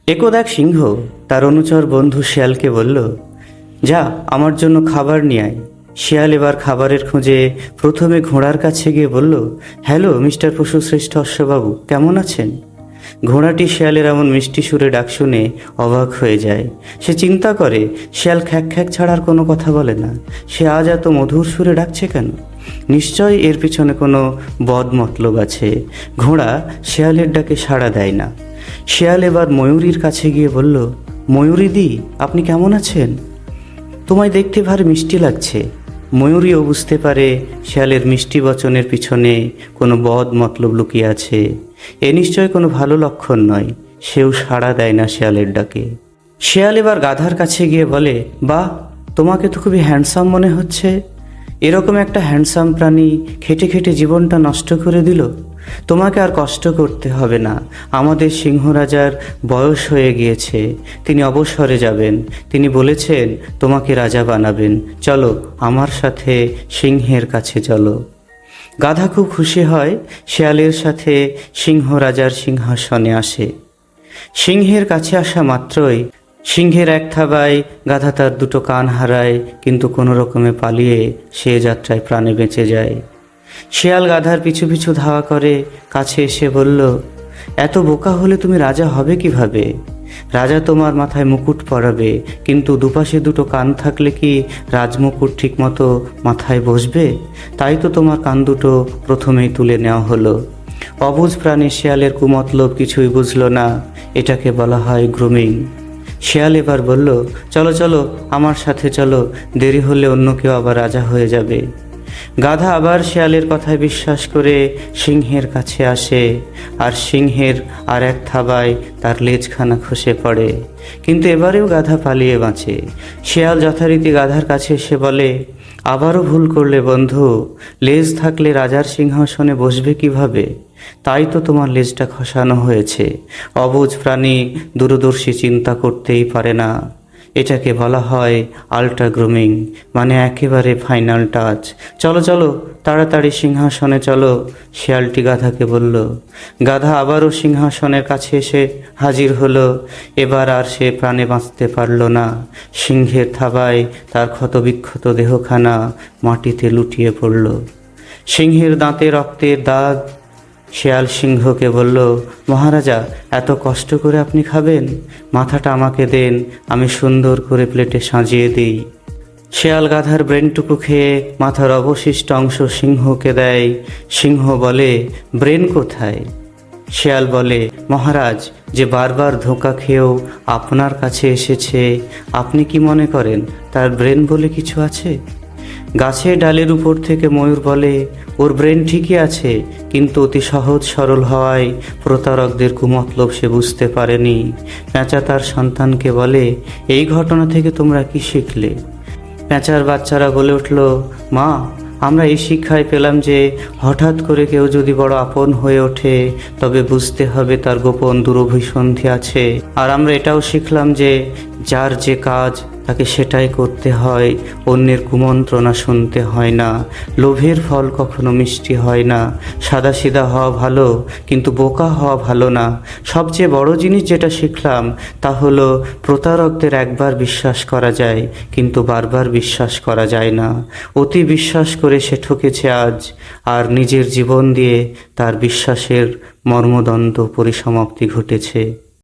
একদা এক সিংহ তার অনুচর বন্ধু শিয়ালকে বলল, যা আমার জন্য খাবার নিয়ে আয়। শিয়াল এবার খাবারের খোঁজে প্রথমে ঘোড়ার কাছে গিয়ে বলল, হ্যালো মিস্টার পশুশ্রেষ্ঠ অশ্ববাবু, কেমন আছেন? ঘোড়াটি শিয়ালের এমন মিষ্টি সুরে ডাক শুনে অবাক হয়ে যায়। সে চিন্তা করে, শিয়াল খ্যাক খ্যাক ছাড়ার কোনো কথা বলে না, সে আজ এত মধুর সুরে ডাকছে কেন? নিশ্চয়ই এর পিছনে কোনো বদ মতলব আছে। ঘোড়া শিয়ালের ডাকে সাড়া দেয় না। শিয়াল এবার ময়ূরীর কাছে গিয়ে বলল, ময়ূরীদি, আপনি কেমন আছেন? তোমায় দেখতে ভারী মিষ্টি লাগছে। ময়ূরীও বুঝতে পারে শিয়ালের মিষ্টি বচনের পিছনে কোনো বদ মতলব লুকিয়ে আছে। এ নিশ্চয় কোনো ভালো লক্ষণ নয়। সেও সাড়া দেয় না শিয়ালের ডাকে। শিয়াল এবার গাধার কাছে গিয়ে বলে, বাহ, তোমাকে তো খুবই হ্যান্ডসাম মনে হচ্ছে। এরকম একটা হ্যান্ডসাম প্রাণী খেটে খেটে জীবনটা নষ্ট করে দিল। তোমাকে আর কষ্ট করতে হবে না। আমাদের সিংহ রাজার বয়স হয়ে গিয়েছে, তিনি অবসরে যাবেন। তিনি বলেছেন তোমাকে রাজা বানাবেন। চলো আমার সাথে সিংহের কাছে চলো। গাধা খুব খুশি হয়, শিয়ালের সাথে সিংহ রাজার সিংহাসনে আসে। সিংহের কাছে আসা মাত্রই সিংহের এক থাবায় গাধা তার দুটো কান হারায়, কিন্তু কোনো রকমে পালিয়ে সে যাত্রায় প্রাণে বেঁচে যায়। শিয়াল গাধার পিছু পিছু ধাওয়া করে, কাছে এসে বলল, এত বোকা হলে তুমি রাজা হবে কিভাবে? রাজা তোমার মাথায় মুকুট পরাবে, কিন্তু দুপাশে দুটো কান থাকলে কি রাজমুকুট ঠিক মতো মাথায় বসবে? তাই তো তোমার কান দুটো প্রথমেই তুলে নেওয়া হলো। অবুঝ প্রাণী শিয়ালের কুমতলব কিছুই বুঝল না। এটাকে বলা হয় গ্রুমিং। শিয়াল এবার বলল, চলো চলো আমার সাথে চলো, দেরি হলে অন্য কেউ আবার রাজা হয়ে যাবে। গাধা আবার শিয়ালের কথায় বিশ্বাস করে সিংহের কাছে আসে, আর সিংহের আর এক থাবায় তার লেজখানা খসে পড়ে। কিন্তু এবারেও গাধা পালিয়ে বাঁচে। শিয়াল যথারীতি গাধার কাছে এসে বলে, আবারও ভুল করলে বন্ধু, লেজ থাকলে রাজার সিংহাসনে বসবে কিভাবে? তাই তো তোমার লেজটা খসানো হয়েছে। অবুঝ প্রাণী দূরদর্শী চিন্তা করতেই পারে না। এটাকে বলা হয় আল্ট্রা গ্রুমিং, মানে একেবারে ফাইনাল টাচ। চলো চলো তাড়াতাড়ি সিংহাসনে চলো, শিয়ালটি গাধাকে বলল। গাধা আবারও সিংহাসনের কাছে এসে হাজির হলো। এবার আর সে প্রাণে বাঁচতে পারল না। সিংহের থাবায় তার ক্ষতবিক্ষত দেহখানা মাটিতে লুটিয়ে পড়ল। সিংহের দাঁতে রক্তের দাগ। শিয়াল সিংহকে বলল, মহারাজা, এত কষ্ট করে আপনি খাবেন? মাথাটা আমাকে দেন, আমি সুন্দর করে প্লেটে সাজিয়ে দিই। শিয়াল গাধার ব্রেনটুকু খেয়ে মাথার অবশিষ্ট অংশ সিংহকে দেয়। সিংহ বলে, ব্রেন কোথায়? শিয়াল বলে, মহারাজ, যে বারবার ধোঁকা খেয়েও আপনার কাছে এসেছে, আপনি কি মনে করেন তার ব্রেন বলে কিছু আছে? গাছের ডালের উপর থেকে ময়ূর বলে, ওর ব্রেন ঠিকই আছে, কিন্তু অতি সহজ সরল হওয়ায় প্রতারকদের কুমতলব সে বুঝতে পারেনি। পেঁচা তার সন্তানকে বলে, এই ঘটনা থেকে তোমরা কি শিখলে? পেঁচার বাচ্চারা বলে উঠল, মা, আমরা এই শিক্ষায় পেলাম যে হঠাৎ করে কেউ যদি বড় আপন হয়ে ওঠে, তবে বুঝতে হবে তার গোপন দুরভিসন্ধি আছে। আর আমরা এটাও শিখলাম যে যার যে কাজ তাকে সেটাই করতে হয়, অন্যের কুমন্ত্রণা শুনতে হয় না। লোভের ফল কখনো মিষ্টি হয় না। সাদাসিধা হওয়া ভালো, কিন্তু বোকা হওয়া ভালো না। সবচেয়ে বড় জিনিস যেটা শিখলাম তা হলো, প্রতারকদের একবার বিশ্বাস করা যায়, কিন্তু বারবার বিশ্বাস করা যায় না। অতি বিশ্বাস করে সে ঠকেছে আজ, আর নিজের জীবন দিয়ে তার বিশ্বাসের মর্মদন্ত পরিসমাপ্তি ঘটেছে।